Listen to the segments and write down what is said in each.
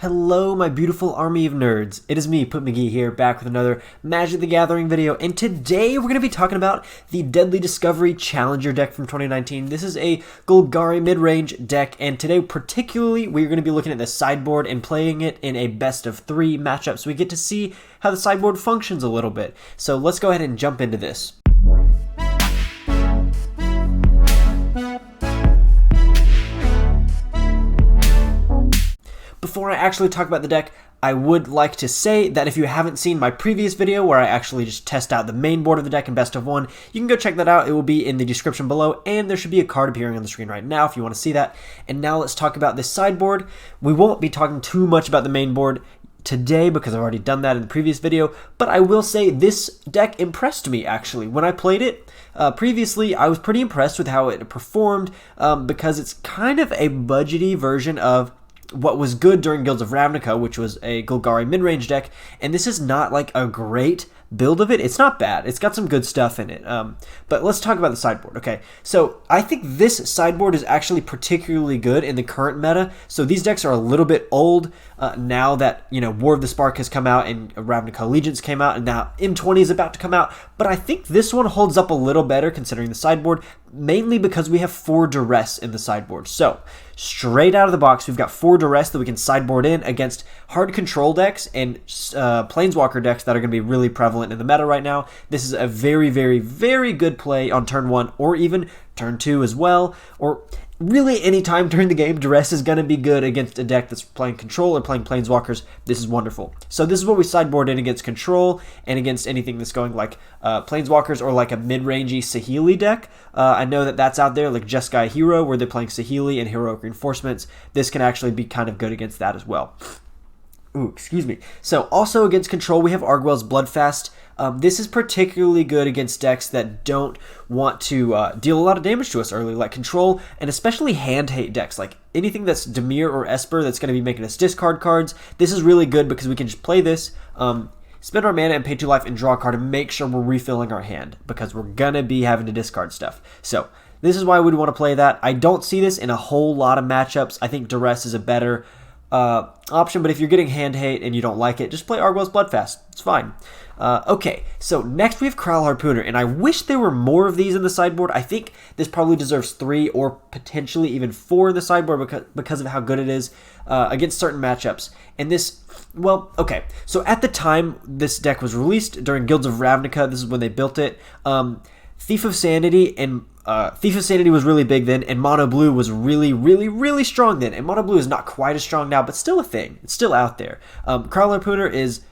Hello, my beautiful army of nerds. It is me, MtG here, back with another Magic the Gathering video, and today we're going to be talking about the Deadly Discovery Challenger deck from 2019. This is a Golgari Midrange deck, and today particularly we're going to be looking at the sideboard and playing it in a best-of-3 matchup, so we get to see how the sideboard functions a little bit. So let's go ahead and jump into this. Before I actually talk about the deck, I would like to say that if you haven't seen my previous video where I actually just test out the main board of the deck in best of 1, you can go check that out. It will be in the description below, and there should be a card appearing on the screen right now if you want to see that. And now let's talk about this sideboard. We won't be talking too much about the main board today because I've already done that in the previous video, but I will say this deck impressed me actually. When I played it previously, I was pretty impressed with how it performed because it's kind of a budgety version of what was good during Guilds of Ravnica, which was a Golgari Midrange deck, and this is not like a great build of it. It's not bad. It's got some good stuff in it. But let's talk about the sideboard. Okay, so I think this sideboard is actually particularly good in the current meta. So these decks are a little bit old now that, you know, War of the Spark has come out and Ravnica Allegiance came out, and now M20 is about to come out. But I think this one holds up a little better considering the sideboard, mainly because we have 4 Duress in the sideboard. So straight out of the box, we've got 4 Duress that we can sideboard in against hard control decks and Planeswalker decks that are going to be really prevalent in the meta right now. This is a very, very, very good play on turn 1 or even turn 2 as well, or really any time during the game. Duress is going to be good against a deck that's playing control or playing Planeswalkers. This is wonderful. So this is what we sideboard in against control and against anything that's going like Planeswalkers or like a mid-rangey Saheeli deck. I know that that's out there, like Jeskai Hero, where they're playing Saheeli and Heroic Reinforcements. This can actually be kind of good against that as well. Ooh, excuse me. So also against control, we have Arguel's Bloodfast. This is particularly good against decks that don't want to deal a lot of damage to us early, like control, and especially hand hate decks, like anything that's Dimir or Esper that's going to be making us discard cards. This is really good because we can just play this, spend our mana and pay 2 life and draw a card and make sure we're refilling our hand because we're going to be having to discard stuff. So this is why we'd want to play that. I don't see this in a whole lot of matchups. I think Duress is a better option, but if you're getting hand hate and you don't like it, just play Arguel's Bloodfast. It's fine. Okay, so next we have Kraul Harpooner, and I wish there were more of these in the sideboard. I think this probably deserves 3 or potentially even 4 in the sideboard because of how good it is against certain matchups. And this, well, okay, so at the time this deck was released during Guilds of Ravnica, this is when they built it, Thief of Sanity was really big then, and Mono Blue was really, really, really strong then. And Mono Blue is not quite as strong now, but still a thing. It's still out there. Kraul Harpooner is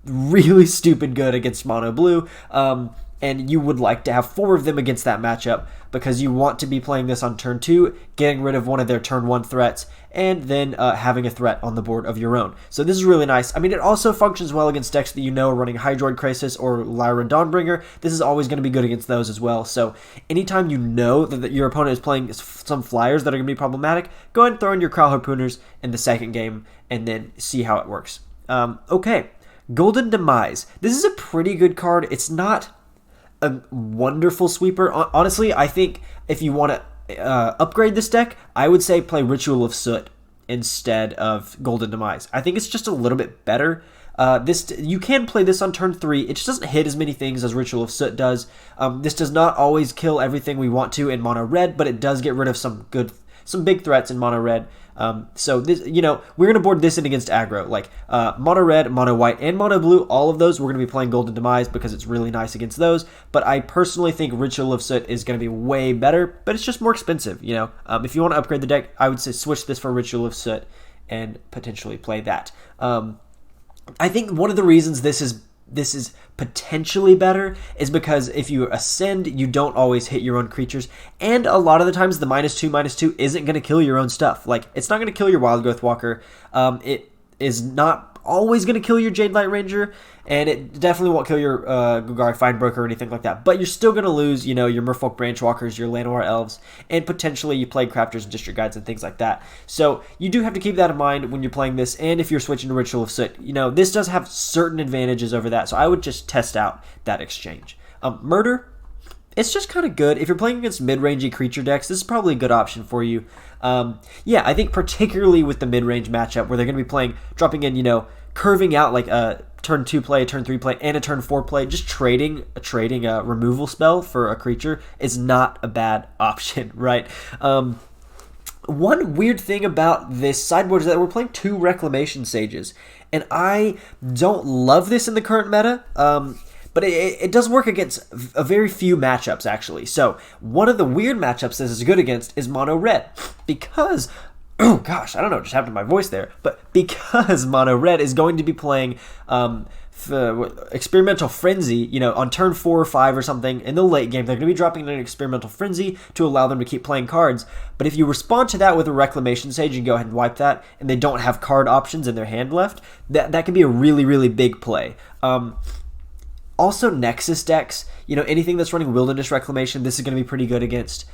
really stupid good against Mono Blue, and you would like to have 4 of them against that matchup because you want to be playing this on turn 2, getting rid of one of their turn 1 threats, and then having a threat on the board of your own. So this is really nice. I mean, it also functions well against decks that you know are running Hydroid Krasis or Lyra Dawnbringer. This is always going to be good against those as well. So anytime you know that your opponent is playing some flyers that are going to be problematic, go ahead and throw in your Kraul Harpooners in the second game and then see how it works. Okay, Golden Demise. This is a pretty good card. It's not a wonderful sweeper. Honestly, I think if you want to upgrade this deck, I would say play Ritual of Soot instead of Golden Demise. I think it's just a little bit better. You can play this on turn 3. It just doesn't hit as many things as Ritual of Soot does. This does not always kill everything we want to in mono red, but it does get rid of some big threats in mono red. So this, you know, we're going to board this in against aggro, like mono red, mono white, and mono blue. All of those we're going to be playing Golden Demise because it's really nice against those. But I personally think Ritual of Soot is going to be way better, but it's just more expensive. You know, if you want to upgrade the deck, I would say switch this for Ritual of Soot and potentially play that. I think one of the reasons this is potentially better is because if you ascend, you don't always hit your own creatures, and a lot of the times the -2/-2 isn't going to kill your own stuff. Like, it's not going to kill your Wildgrowth Walker. It is not always going to kill your Jadelight Ranger, and it definitely won't kill your Golgari Findbroker or anything like that. But you're still going to lose, you know, your Merfolk Branchwalkers, your Llanowar Elves, and potentially your Plaguecrafters and District Guides and things like that. So you do have to keep that in mind when you're playing this, and if you're switching to Ritual of Soot, you know, this does have certain advantages over that, so I would just test out that exchange. Murder, it's just kind of good. If you're playing against mid-rangey creature decks, this is probably a good option for you. Yeah, I think particularly with the mid-range matchup where they're going to be playing, dropping in, curving out like a turn 2 play, a turn 3 play, and a turn 4 play, just trading a removal spell for a creature is not a bad option, right? One weird thing about this sideboard is that we're playing 2 Reclamation Sages, and I don't love this in the current meta, but it does work against a very few matchups, actually. So one of the weird matchups this is good against is mono red, because, oh gosh, I don't know what just happened to my voice there, but because mono red is going to be playing Experimental Frenzy, on turn 4 or 5 or something in the late game. They're going to be dropping in an Experimental Frenzy to allow them to keep playing cards. But if you respond to that with a Reclamation Sage and go ahead and wipe that, and they don't have card options in their hand left, that can be a really, really big play. Also, Nexus decks, anything that's running Wilderness Reclamation, this is going to be pretty good against.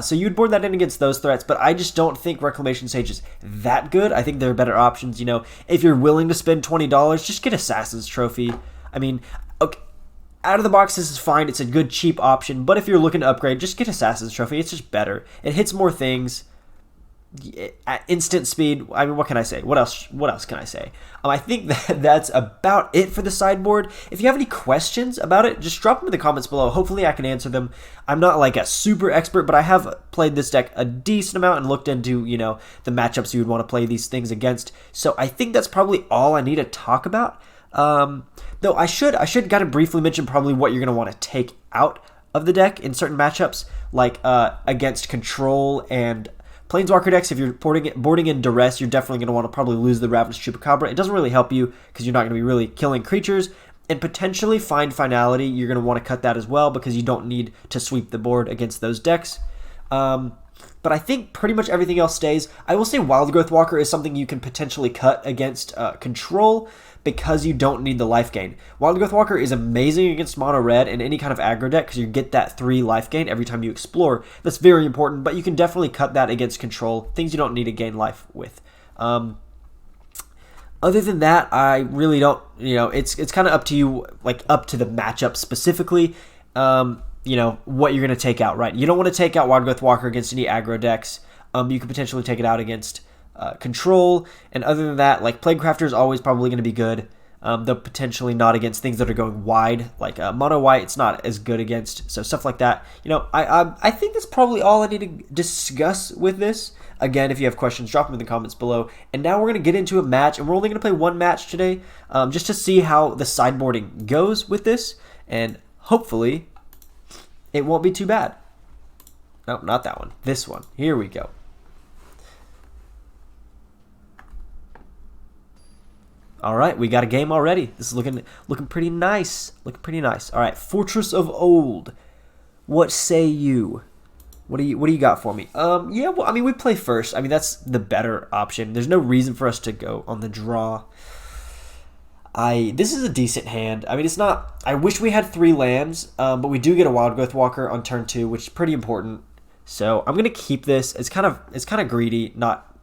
So you'd board that in against those threats, but I just don't think Reclamation Sage is that good. I think there are better options. If you're willing to spend $20, just get Assassin's Trophy. I mean, okay, out of the box, this is fine. It's a good, cheap option, but if you're looking to upgrade, just get Assassin's Trophy. It's just better. It hits more things. At instant speed. I mean, what can I say? What else can I say? I think that's about it for the sideboard. If you have any questions about it, just drop them in the comments below. Hopefully I can answer them. I'm not like a super expert, but I have played this deck a decent amount and looked into, the matchups you would want to play these things against. So I think that's probably all I need to talk about. Though I should kind of briefly mention probably what you're going to want to take out of the deck in certain matchups, like against Control and Planeswalker decks. If you're boarding in Duress, you're definitely going to want to probably lose the Ravenous Chupacabra. It doesn't really help you because you're not going to be really killing creatures. And potentially find Finality. You're going to want to cut that as well because you don't need to sweep the board against those decks. But I think pretty much everything else stays. I will say Wildgrowth Walker is something you can potentially cut against Control because you don't need the life gain. Wildgrowth Walker is amazing against mono red and any kind of aggro deck because you get that 3 life gain every time you explore. That's very important, but you can definitely cut that against Control, things you don't need to gain life with. Other than that, I really don't, it's kind of up to you, like up to the matchup specifically, what you're going to take out, right? You don't want to take out Wildgrowth Walker against any aggro decks. You could potentially take it out against Control, and other than that, like Plaguecrafter is always probably going to be good, though potentially not against things that are going wide, like mono white. It's not as good against, so stuff like that. I think that's probably all I need to discuss with this. Again, if you have questions, drop them in the comments below. And now we're going to get into a match, and we're only going to play one match today, just to see how the sideboarding goes with this, and hopefully it won't be too bad. No, not that one. This one. Here we go. All right, we got a game already. This is looking pretty nice. Looking pretty nice. All right, Fortress of Old. What say you? What do you got for me? Yeah, well, I mean, we play first. I mean, that's the better option. There's no reason for us to go on the draw. This is a decent hand. I mean, it's not. I wish we had 3 lands, but we do get a Wildgrowth Walker on turn 2, which is pretty important. So I'm gonna keep this. It's kind of greedy. Not,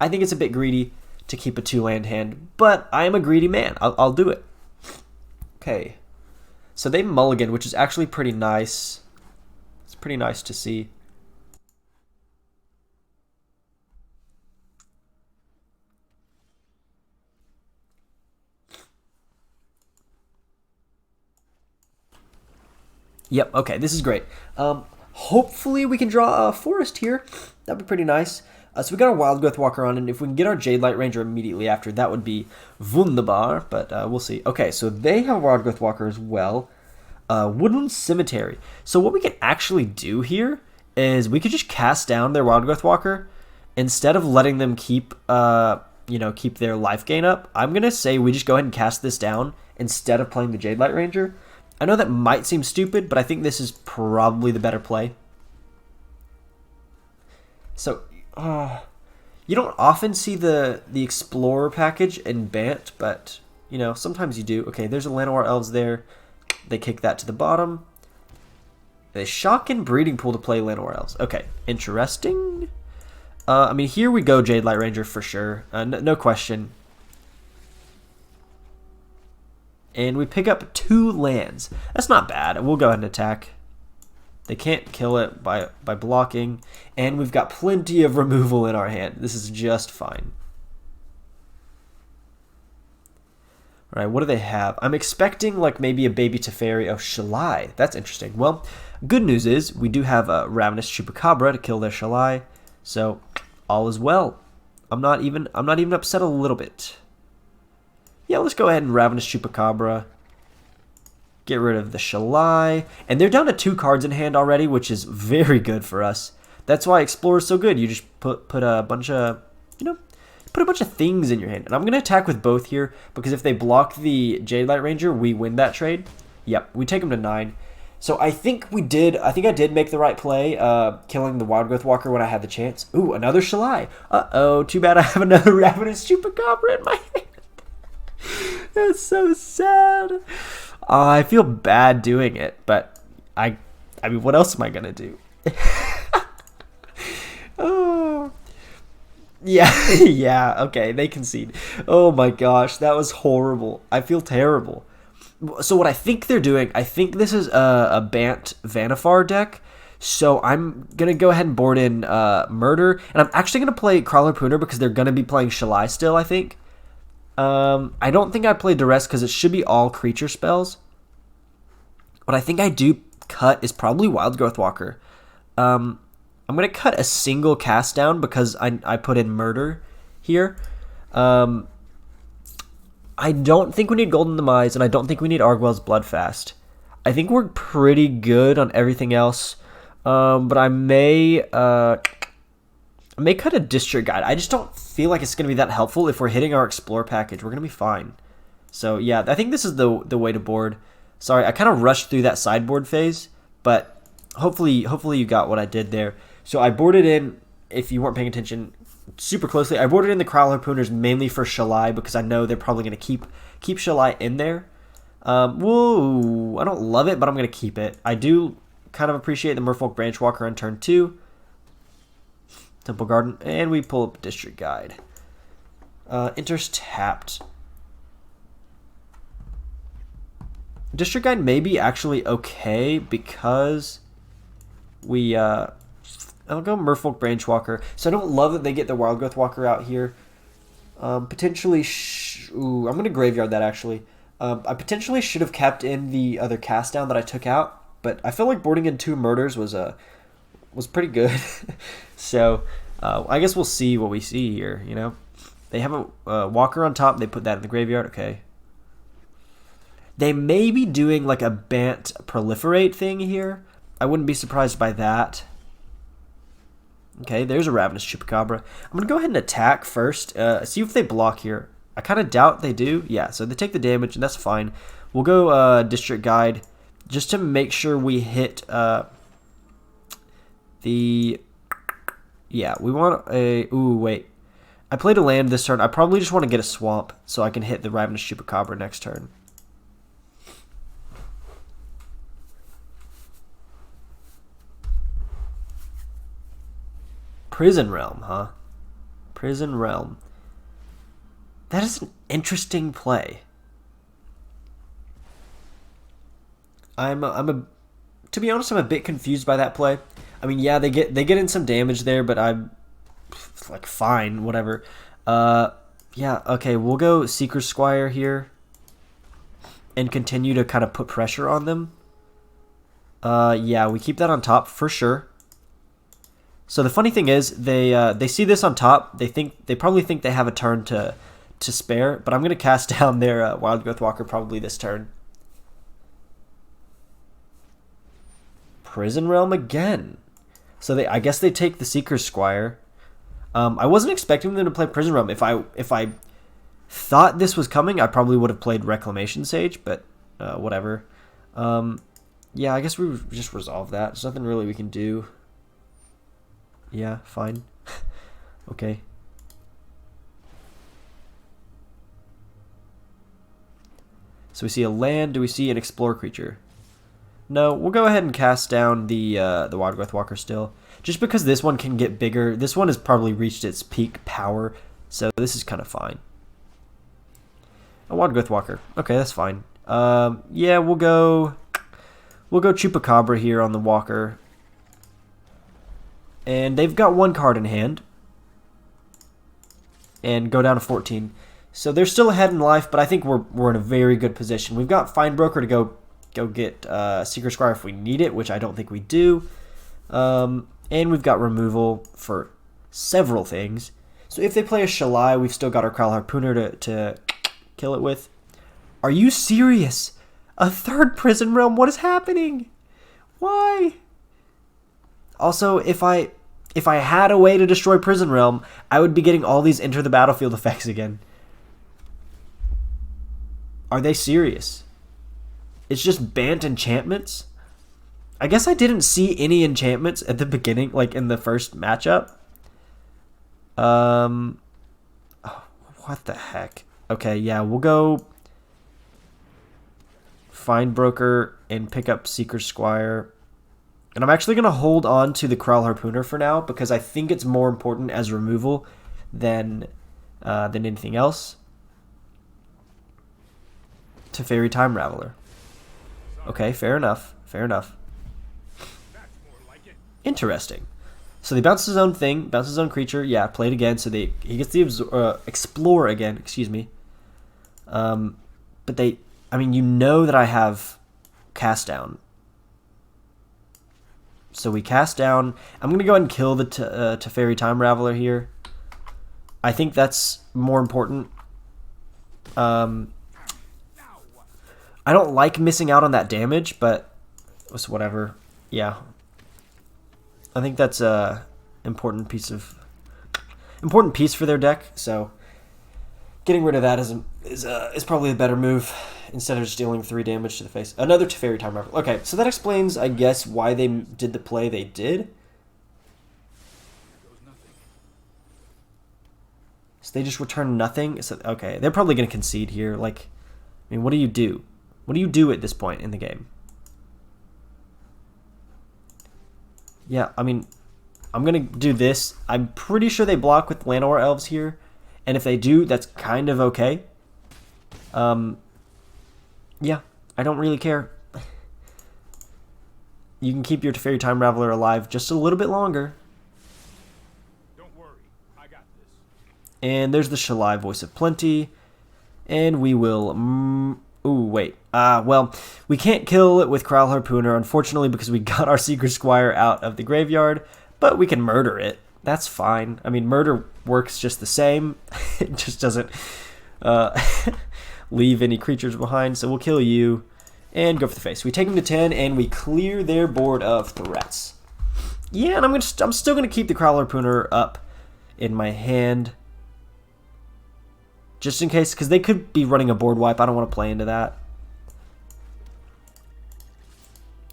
I think it's a bit greedy to keep a 2-land hand, but I am a greedy man. I'll do it. Okay, so they mulligan, which is actually pretty nice. It's pretty nice to see. Yep, okay, this is great. Hopefully we can draw a forest here. That'd be pretty nice. So we got our Wildgrowth Walker on, and if we can get our Jadelight Ranger immediately after, that would be wunderbar, but we'll see. Okay, so they have Wildgrowth Walker as well. Woodland Cemetery. So what we can actually do here is we could just cast down their Wildgrowth Walker instead of letting them keep, keep their life gain up. I'm going to say we just go ahead and cast this down instead of playing the Jadelight Ranger. I know that might seem stupid, but I think this is probably the better play. So you don't often see the Explorer package in Bant, but sometimes you do. Okay, there's a Llanowar Elves there. They kick that to the bottom. They shock in Breeding Pool to play Llanowar Elves. Okay, interesting. I mean, here we go, Jadelight Ranger for sure. No question. And we pick up 2 lands. That's not bad. We'll go ahead and attack. They can't kill it by blocking. And we've got plenty of removal in our hand. This is just fine. All right, what do they have? I'm expecting like maybe a baby Teferi. Oh, Shalai. That's interesting. Well, good news is we do have a Ravenous Chupacabra to kill their Shalai. So all is well. I'm not even upset a little bit. Yeah, let's go ahead and Ravenous Chupacabra. Get rid of the Shalai. And they're down to 2 cards in hand already, which is very good for us. That's why Explorer is so good. You just put a bunch of, put a bunch of things in your hand. And I'm going to attack with both here, because if they block the Jadelight Ranger, we win that trade. Yep, we take them to 9. So I think I did make the right play, killing the Wildgrowth Walker when I had the chance. Ooh, another Shalai. Uh-oh, too bad I have another Ravenous Chupacabra in my hand. That's so sad. I feel bad doing it, but I mean, what else am I gonna do? Oh, yeah, yeah. Okay, they concede. Oh my gosh, that was horrible. I feel terrible. So what I think they're doing, I think this is a Bant Vannifar deck. So I'm gonna go ahead and board in Murder, and I'm actually gonna play Kraul Harpooner because they're gonna be playing Shalai still, I think. I don't think I play Duress because it should be all creature spells. What I think I do cut is probably Wildgrowth Walker. I'm going to cut a single cast down because I put in Murder here. I don't think we need Golden Demise, and I don't think we need Arguel's Bloodfast. I think we're pretty good on everything else. But I may cut a District Guide. I just don't feel like it's going to be that helpful. If we're hitting our Explore package, we're going to be fine. So yeah, I think this is the way to board. Sorry, I kind of rushed through that sideboard phase, but hopefully you got what I did there. So I boarded in, if you weren't paying attention super closely, I boarded in the Kraul Harpooners mainly for Shalai because I know they're probably going to keep Shalai in there. Whoa, I don't love it, but I'm going to keep it. I do kind of appreciate the Merfolk Branchwalker on turn 2. Temple Garden, and we pull up District Guide. Enters tapped. District Guide may be actually okay because we I'll go Merfolk Branchwalker. So I don't love that they get the Wildgrowth Walker out here. Potentially, I'm gonna graveyard that actually. I potentially should have kept in the other cast down that I took out, but I feel like boarding in 2 murders was pretty good. So I guess we'll see what we see here. They have a Walker on top. They put that in the graveyard. Okay. They may be doing like a Bant Proliferate thing here. I wouldn't be surprised by that. Okay, there's a Ravenous Chupacabra. I'm going to go ahead and attack first. See if they block here. I kind of doubt they do. Yeah, so they take the damage, and that's fine. We'll go District Guide just to make sure we hit the... Yeah, we want a... Ooh, wait. I played a land this turn. I probably just want to get a Swamp so I can hit the Ravenous Chupacabra next turn. Prison Realm, huh? Prison Realm. That is an interesting play. To be honest, I'm a bit confused by that play. I mean, yeah, they get in some damage there, but I'm like fine, whatever. Yeah, okay, we'll go Seekers Squire here and continue to kind of put pressure on them. Yeah, we keep that on top for sure. So the funny thing is, they see this on top. They probably think they have a turn to spare, but I'm gonna cast down their Wildgrowth Walker probably this turn. Prison Realm again. So I guess they take the Seekers Squire. I wasn't expecting them to play Prison Realm. If I thought this was coming, I probably would have played Reclamation Sage, but whatever. Yeah, I guess we just resolve that. There's nothing really we can do. Yeah, fine. Okay. So we see a land. Do we see an Explore creature? No, we'll go ahead and cast down the Wildgrowth Walker still. Just because this one can get bigger. This one has probably reached its peak power, so this is kind of fine. A Wildgrowth Walker. Okay, that's fine. Yeah, we'll go We'll go Chupacabra here on the Walker. And they've got 1 card in hand. And go down to 14. So they're still ahead in life, but I think we're in a very good position. We've got Findbroker to go get Seekers Squire if we need it, which I don't think we do. And we've got removal for several things. So if they play a Shalai, we've still got our Kraul Harpooner to kill it with. Are you serious? A 3rd Prison Realm? What is happening? Why? Also, if I had a way to destroy Prison Realm, I would be getting all these enter the battlefield effects again. Are they serious? It's just banned enchantments? I guess I didn't see any enchantments at the beginning, like in the first matchup. Oh, what the heck? Okay, yeah, we'll go Findbroker and pick up Seekers Squire. And I'm actually going to hold on to the Kraul Harpooner for now because I think it's more important as removal than anything else. Teferi Time Raveler. Okay, fair enough. Fair enough. Interesting. So they bounce his own thing, bounce his own creature. Yeah, play it again. So he gets the explore again. Excuse me. But I mean, you know that I have cast down. So we cast down. I'm gonna go ahead and kill the Teferi Time Raveler here. I think that's more important. I don't like missing out on that damage, but it's whatever. Yeah. I think that's a important piece for their deck. So getting rid of that is probably a better move instead of just dealing 3 damage to the face. Another Teferi Time Raveler. Okay, so that explains, I guess, why they did the play they did. So they just return nothing. So, okay, they're probably going to concede here. Like, I mean, what do you do? What do you do at this point in the game? Yeah, I mean, I'm going to do this. I'm pretty sure they block with Llanowar Elves here. And if they do, that's kind of okay. Yeah, I don't really care. You can keep your Teferi Time Raveler alive just a little bit longer. Don't worry, I got this. And there's the Shalai, Voice of Plenty. And we will... ooh, wait. Well, we can't kill it with Kraul Harpooner, unfortunately, because we got our Seekers Squire out of the graveyard. But we can murder it. That's fine. I mean, murder works just the same. It just doesn't leave any creatures behind. So we'll kill you and go for the face. We take them to 10, and we clear their board of threats. Yeah, and I'm still going to keep the Kraul Harpooner up in my hand. Just in case, because they could be running a board wipe. I don't want to play into that.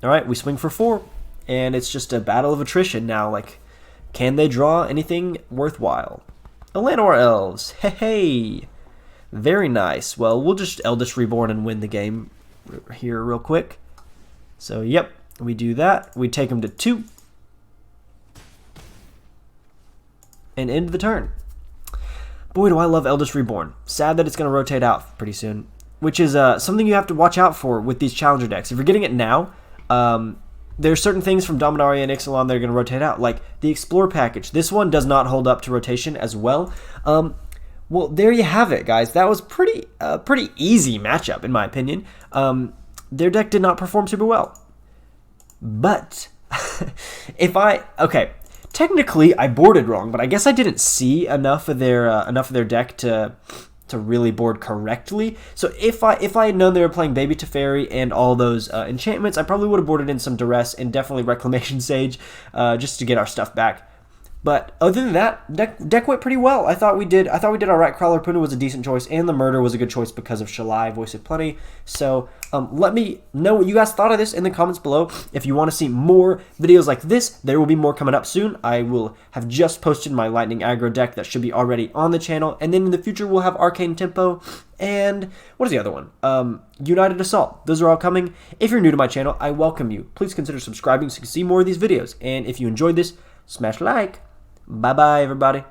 Alright, we swing for 4. And it's just a battle of attrition now. Like, can they draw anything worthwhile? Llanowar Elves. Hey! Very nice. Well, we'll just Eldest Reborn and win the game here real quick. So, yep, we do that. We take them to 2. And end the turn. Boy, do I love Eldest Reborn. Sad that it's going to rotate out pretty soon. Which is something you have to watch out for with these Challenger decks. If you're getting it now, there are certain things from Dominaria and Ixalan that are going to rotate out. Like the Explore package. This one does not hold up to rotation as well. Well, there you have it, guys. That was pretty easy matchup, in my opinion. Their deck did not perform super well. But, okay, technically I boarded wrong, but I guess I didn't see enough of their deck to really board correctly. So if I had known they were playing Baby Teferi and all those enchantments, I probably would have boarded in some Duress and definitely Reclamation Sage just to get our stuff back. But other than that, deck went pretty well. I thought we did all right. Kraul Harpooner was a decent choice, and the Murder was a good choice because of Shalai, Voice of Plenty. So let me know what you guys thought of this in the comments below. If you want to see more videos like this, there will be more coming up soon. I will have just posted my Lightning Aggro deck that should be already on the channel, and then in the future we'll have Arcane Tempo and what is the other one? United Assault. Those are all coming. If you're new to my channel, I welcome you. Please consider subscribing so you can see more of these videos. And if you enjoyed this, smash like. Bye-bye, everybody.